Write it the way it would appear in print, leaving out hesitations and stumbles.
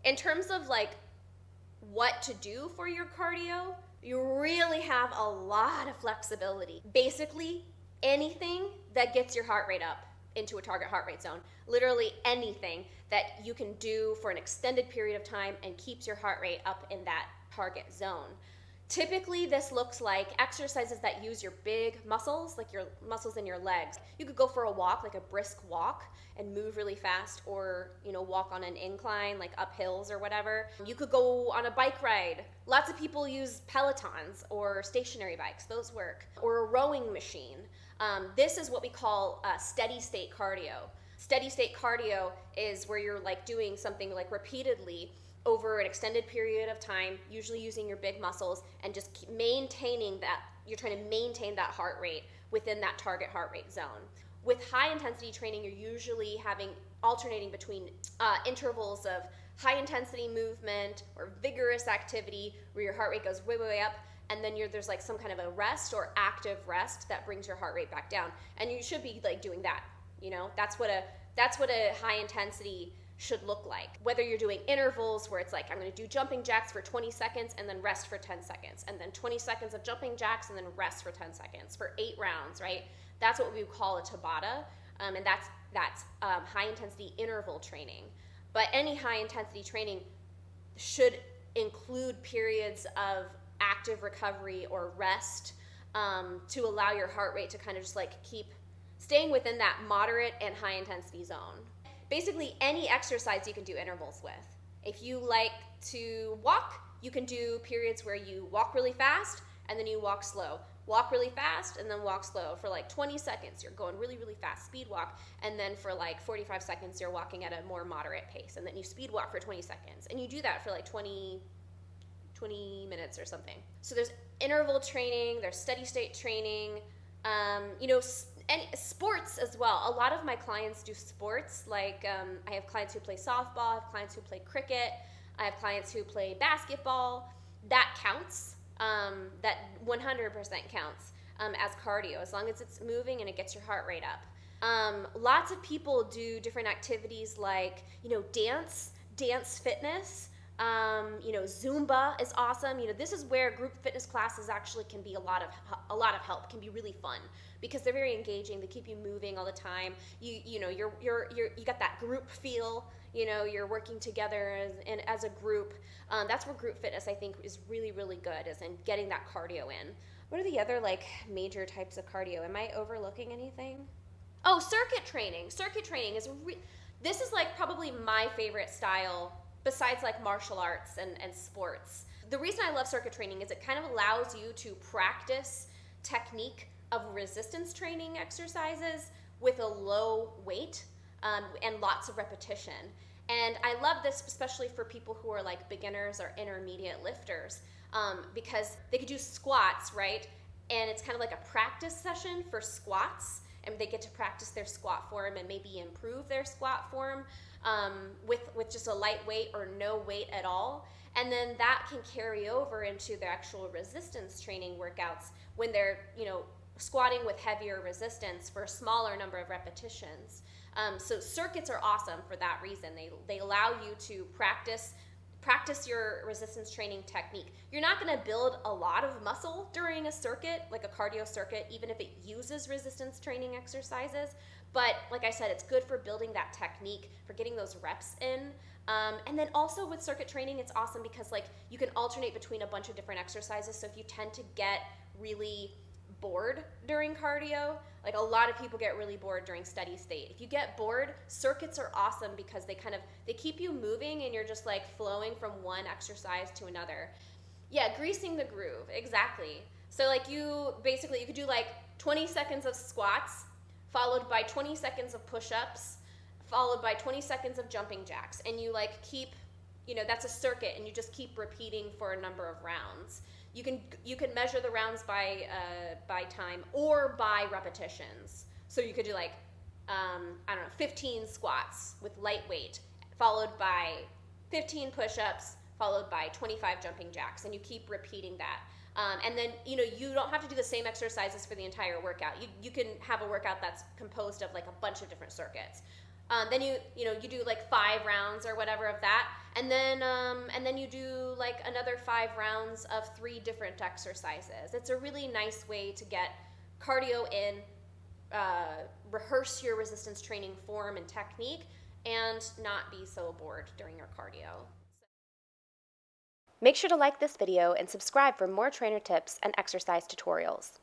In terms of like what to do for your cardio, you really have a lot of flexibility. Basically, anything that gets your heart rate up into a target heart rate zone. Literally anything that you can do for an extended period of time and keeps your heart rate up in that target zone. Typically, this looks like exercises that use your big muscles, like your muscles in your legs. You could go for a walk, like a brisk walk, and move really fast, or walk on an incline, like up hills or whatever. You could go on a bike ride. Lots of people use Pelotons or stationary bikes; those work. Or a rowing machine. This is what we call steady state cardio. Steady state cardio is where you're like doing something like repeatedly over an extended period of time, usually using your big muscles, and just keep maintaining that. You're trying to maintain that heart rate within that target heart rate zone. With high intensity training, you're usually alternating between intervals of high intensity movement or vigorous activity where your heart rate goes way, way, way up, and then there's like some kind of a rest or active rest that brings your heart rate back down. And you should be like doing that. That's what a high intensity should look like. Whether you're doing intervals where it's like, I'm going to do jumping jacks for 20 seconds and then rest for 10 seconds, and then 20 seconds of jumping jacks and then rest for 10 seconds for 8 rounds, right? That's what we would call a Tabata, and that's high intensity interval training. But any high intensity training should include periods of active recovery or rest to allow your heart rate to kind of just like keep staying within that moderate and high intensity zone. Basically, any exercise you can do intervals with. If you like to walk, you can do periods where you walk really fast and then you walk slow. Walk really fast and then walk slow. For like 20 seconds, you're going really, really fast, speed walk. And then for like 45 seconds, you're walking at a more moderate pace. And then you speed walk for 20 seconds. And you do that for like 20 minutes or something. So there's interval training, there's steady state training, and sports as well. A lot of my clients do sports. Like I have clients who play softball, I have clients who play cricket, I have clients who play basketball. That counts. That 100% counts as cardio, as long as it's moving and it gets your heart rate up. Lots of people do different activities like dance fitness. Zumba is awesome. This is where group fitness classes actually can be a lot of help. Can be really fun because they're very engaging. They keep you moving all the time. You got that group feel. You're working together as a group. That's where group fitness I think is really, really good, is in getting that cardio in. What are the other like major types of cardio? Am I overlooking anything? Oh, circuit training. Circuit training is this is like probably my favorite style besides like martial arts and sports. The reason I love circuit training is it kind of allows you to practice technique of resistance training exercises with a low weight and lots of repetition. And I love this especially for people who are like beginners or intermediate lifters because they could do squats, right? And it's kind of like a practice session for squats, and they get to practice their squat form and maybe improve their squat form with just a light weight or no weight at all. And then that can carry over into their actual resistance training workouts when they're, squatting with heavier resistance for a smaller number of repetitions. So circuits are awesome for that reason. They allow you to practice your resistance training technique. You're not going to build a lot of muscle during a circuit, like a cardio circuit, even if it uses resistance training exercises. But like I said, it's good for building that technique, for getting those reps in. And then also with circuit training, it's awesome because like you can alternate between a bunch of different exercises. So if you tend to get really bored during cardio, like a lot of people get really bored during steady state. If you get bored, circuits are awesome because they keep you moving and you're just like flowing from one exercise to another. Yeah, greasing the groove, exactly. So like you could do like 20 seconds of squats followed by 20 seconds of push-ups followed by 20 seconds of jumping jacks, and you like keep, that's a circuit, and you just keep repeating for a number of rounds. You can measure the rounds by time or by repetitions. So you could do like 15 squats with light weight, followed by 15 push-ups, followed by 25 jumping jacks, and you keep repeating that. And then you don't have to do the same exercises for the entire workout. You can have a workout that's composed of like a bunch of different circuits. Then you do like 5 rounds or whatever of that, And then you do like another 5 rounds of 3 different exercises. It's a really nice way to get cardio in, rehearse your resistance training form and technique, and not be so bored during your cardio. Make sure to like this video and subscribe for more trainer tips and exercise tutorials.